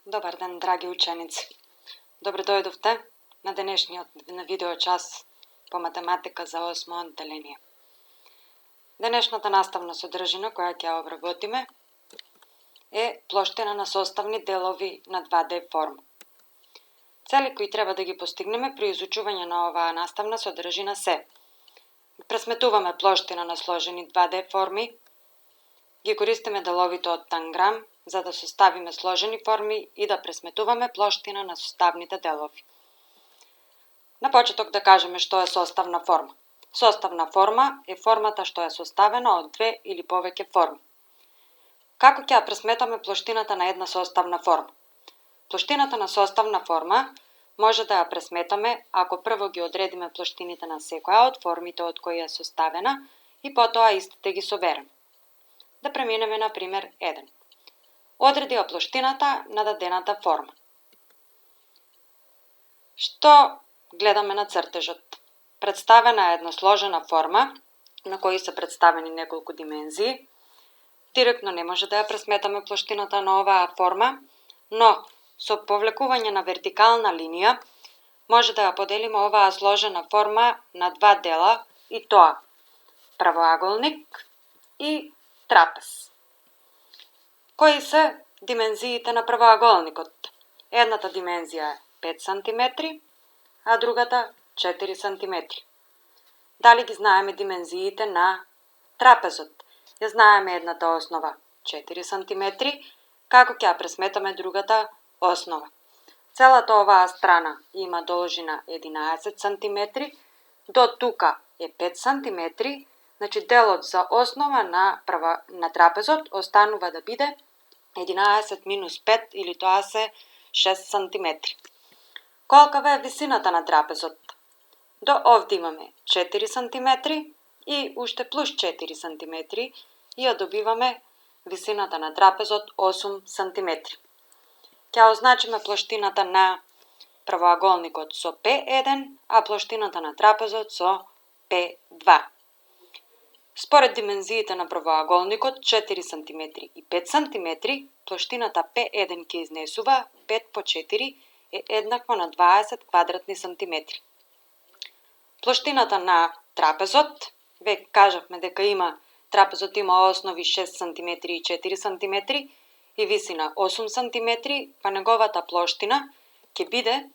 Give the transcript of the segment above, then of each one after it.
Добар ден, драги ученици! Добре дојдовте на денешниот видео час по математика за 8 одделение. Денешната наставна содржина која ќе ја обработиме е плоштина на составни делови на 2D форма. Цели кои треба да ги постигнеме при изучување на оваа наставна содржина се: пресметуваме плоштина на сложени 2D форми, ги користиме деловите од танграм за да составиме сложени форми и да пресметуваме плоштина на составните делови. На почеток да кажеме што е составна форма. Составна форма е формата што е составена од две или повеќе форми. Како ќе ја пресметаме плоштината на една составна форма? Плоштината на составна форма може да ја пресметаме ако прво ги одредиме плоштините на секоја од формите од кои е составена и потоа истите ги собереме. Да преминеме на пример 1. Одреди ја плоштината на дадената форма. Што гледаме на цртежот? Представена е една сложена форма на кои се представени неколку димензии. Директно не може да ја пресметаме плоштината на оваа форма, но со повлекување на вертикална линија може да ја поделиме оваа сложена форма на два дела, и тоа правоаголник и трапез. Кои се димензиите на правоаголникот? Едната димензија е 5 см, а другата 4 см. Дали ги знаеме димензиите на трапезот? Ја знаеме едната основа 4 см, како ќе ја пресметаме другата основа? Целата оваа страна има должина 11 см, до тука е 5 см, значи делот за основа на трапезот останува да биде 11 минус 5, или тоа се 6 см. Колкава е висината на трапезот? До овде имаме 4 см и уште плюс 4 см и ја добиваме висината на трапезот 8 см. Ќе означиме плоштината на правоаголникот со P1, а плоштината на трапезот со P2. Според димензиите на правоаголникот 4 см и 5 см, плоштината P1 ќе изнесува 5 по 4 е еднакво на 20 квадратни сантиметри. Плоштината на трапезот, веќе кажавме дека трапезот има основи 6 см и 4 см и висина 8 см, па неговата плоштина ќе биде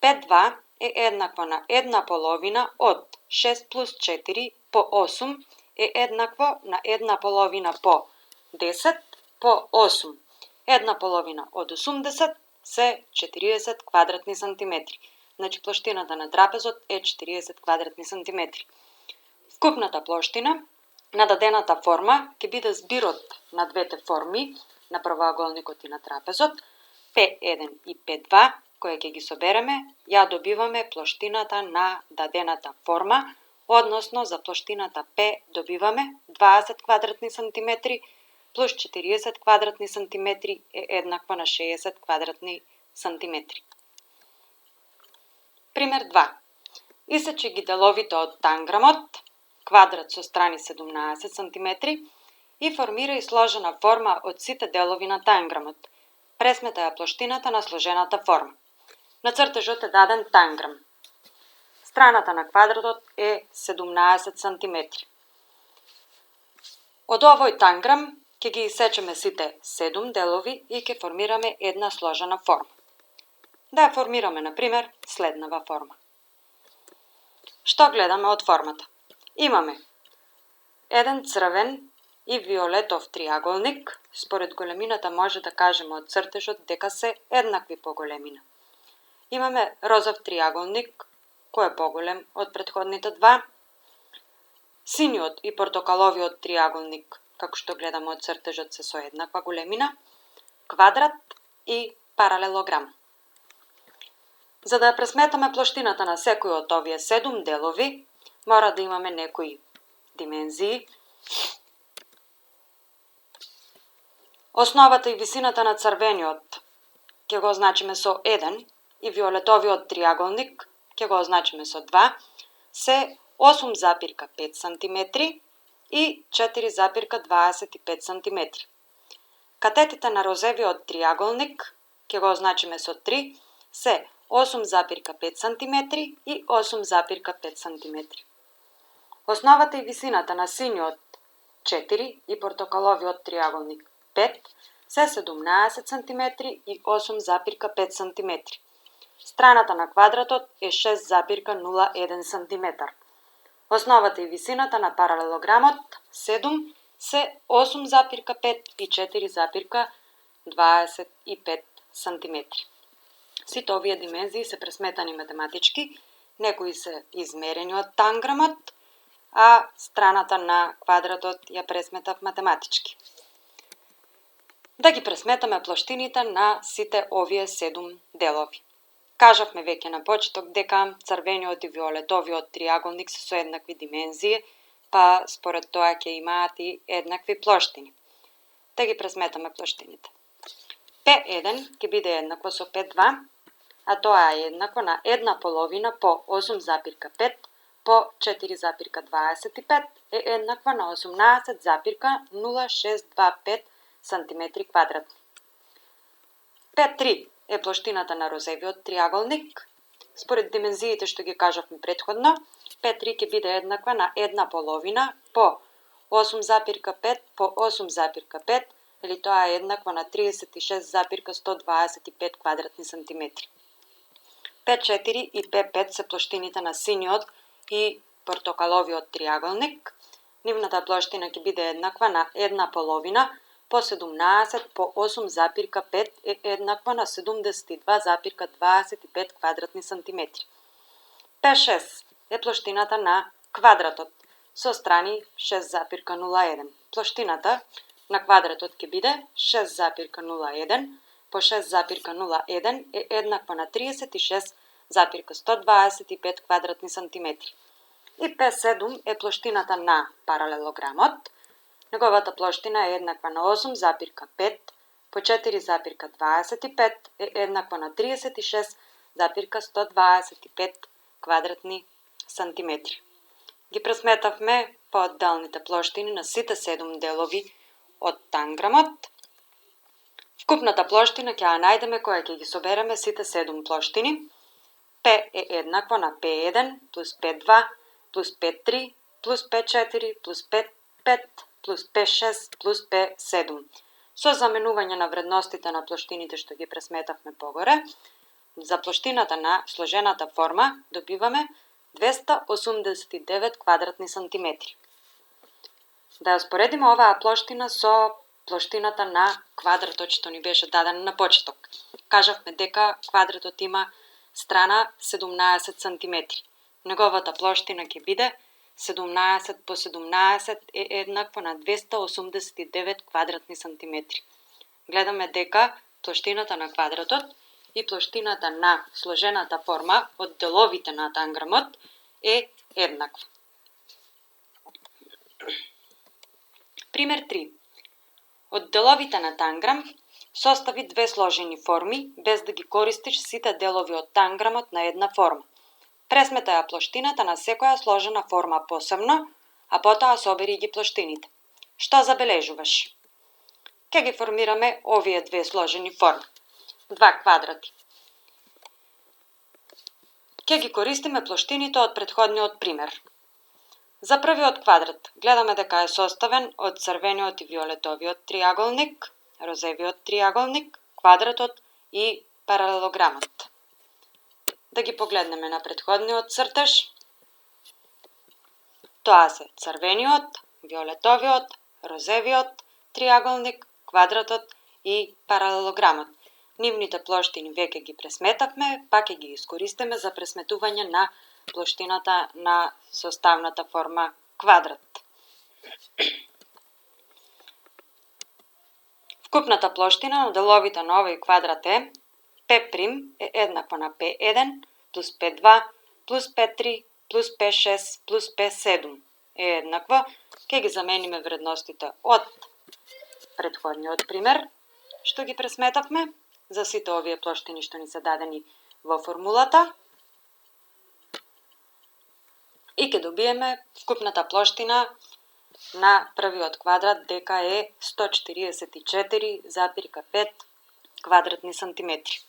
P2 е еднакво на 1/2 од 6 плюс 4 по 8 е еднакво на 1/2 по 10 по 8. 1/2 од 80 се 40 квадратни сантиметри. Значи плоштината на трапезот е 40 квадратни сантиметри. Вкупната плоштина на дадената форма ќе биде збирот на двете форми, на правоаголникот и на трапезот, P1 и P2, кои ќе ги собереме, ја добиваме плоштината на дадената форма, односно за плоштината P добиваме 20 квадратни сантиметри плюс 40 квадратни сантиметри е еднакво на 60 квадратни сантиметри. Пример 2. Исечи ги деловите од танграмот, квадрат со страни 17 см, и формирај сложена форма од сите делови на танграмот. Пресметај ја плоштината на сложената форма. На цртежот е даден танграм. Страната на квадратот е 17 см. Од овој танграм ќе ги исечеме сите 7 делови и ќе формираме една сложена форма. Да ја формираме, например, следнава форма. Што гледаме од формата? Имаме еден црвен и виолетов триаголник. Според големината може да кажеме од цртежот дека се еднакви по големина. Имаме розов триаголник, кој е поголем од претходните два. Синиот и портокаловиот триаголник, како што гледаме од цртежот, се со еднаква големина. Квадрат и паралелограм. За да ја пресметаме плоштината на секој од овие 7 делови, мора да имаме некои димензии. Основата и висината на црвениот ќе го означиме со 1 и виолетовиот триаголник ќе го означиме со 2, се 8,5 см и 4,25 см. Катетите на розевиот триаголник ќе го означиме со 3, се 8,5 cm и 8,5 cm. Основата и висината на синиот 4 и портокаловиот триаголник 5 се 17 cm и 8,5 cm. Страната на квадратот е 6,01 cm. Основата и висината на паралелограмот 7 се 8,5 и 4,25 cm. Сите овие димензии се пресметани математички, некои се измерени од танграмот, а страната на квадратот ја пресметав математички. Да ги пресметаме плоштините на сите овие 7 делови. Кажавме веќе на почеток дека црвениот и виолетовиот триаголник се со еднакви димензии, па според тоа ќе имаат и еднакви плоштини. Да ги пресметаме плоштините. P1 ќе биде еднакво со P2, а тоа е еднакво на 1/2 по 8,5 по 4,25 е еднаква на 18,0625 cm квадратни. P3 е плоштината на розевиот триаголник. Според димензиите што ги кажавме претходно, P3 ќе биде еднаква на 1/2 по 8,5 по 8,5, или тоа е еднакво на 36,125 квадратни сантиметри. P4 и P5 се плоштините на синиот и портокаловиот триаголник. Нивната плоштина ќе биде еднаква на 1/2 по 17 по 8,5 е еднаква на 72,25 квадратни сантиметри. P6 е плоштината на квадратот со страни 6,01. Плоштината на квадратот ќе биде 6,01 по 6,01 е еднаква на 36,125 квадратни сантиметри. И P7 е плоштината на паралелограмот. Неговата плоштина е еднаква на 8,5 по 4,25 е еднаква на 36,125 квадратни сантиметри. Ги пресметавме поодделните плоштини на сите 7 делови од танграмот. Вкупната плоштина ќе ја најдеме кога ќе ги собереме сите 7 плоштини. P е еднакво на P1 плюс P2 плюс P3 плюс P4 плюс P5 плюс P6 плюс P7. Со заменување на вредностите на плоштините што ги пресметавме погоре, за плоштината на сложената форма добиваме 289 квадратни сантиметри. Да ја споредиме оваа плоштина со плоштината на квадратот што ни беше даден на почеток. Кажавме дека квадратот има страна 17 cm. Неговата плоштина ќе биде 17 по 17 е еднакво на 289 квадратни сантиметри. Гледаме дека плоштината на квадратот и плоштината на сложената форма од деловите на танграмот е еднаква. Пример 3. Од деловите на танграм состави две сложени форми без да ги користиш сите делови од танграмот на една форма. Пресметај ја плоштината на секоја сложена форма посебно, а потоа собери ги плоштините. Што забележуваш? Ке ги формираме овие две сложени форми. Два квадрати. Ке ги користиме плоштините од претходниот пример. За првиот квадрат гледаме дека е составен од црвениот и виолетовиот триаголник, розевиот триаголник, квадратот и паралелограмот. Да ги погледнеме на претходниот цртеж. Тоа се црвениот, виолетовиот, розевиот триаголник, квадратот и паралелограмот. Нивните плоштини веќе ги пресметавме, па ќе ги искористиме за пресметување на плоштината на составната форма квадрат. Вкупната плоштина на деловите на овој квадрат е P' е еднакво на P1 плюс P2 плюс P3 плюс P6 плюс P7 е еднакво. Ке ги замениме вредностите од претходниот пример, што ги пресметавме за сите овие плоштини што ни се дадени во формулата. И ќе добиеме вкупната плоштина на првиот квадрат дека е 144,5 квадратни сантиметри.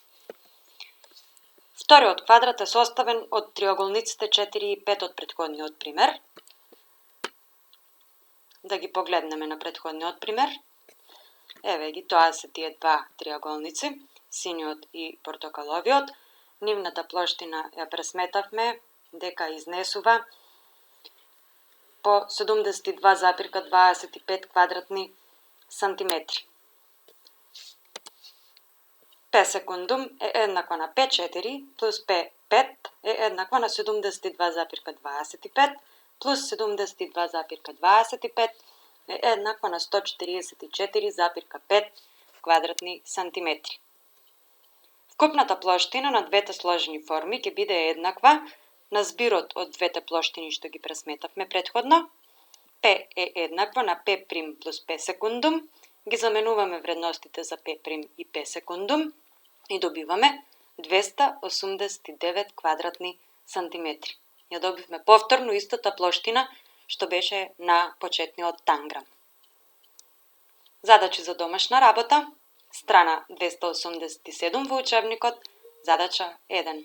Вториот квадрат е составен од триаголниците 4 и 5 од претходниот пример. Да ги погледнеме на претходниот пример. Еве ги, тоа се тие два триаголници, синиот и портокаловиот. Нивната плоштина ја пресметавме дека изнесува по 72,25 квадратни сантиметри. P секундум е еднакво на P4 плюс P5 е еднакво на 72,25 плюс 72,25 е еднакво на 144,5 квадратни сантиметри. Вкупната плоштина на двете сложени форми ќе биде еднаква на збирот од двете плоштини што ги пресметавме претходно. P е еднакво на P' плюс P секундум. Ги заменуваме вредностите за P' и P секундум и добиваме 289 квадратни сантиметри. Ја добивме повторно истата плоштина што беше на почетниот танграм. Задачи за домашна работа, страна 287 во учебникот, задача 1.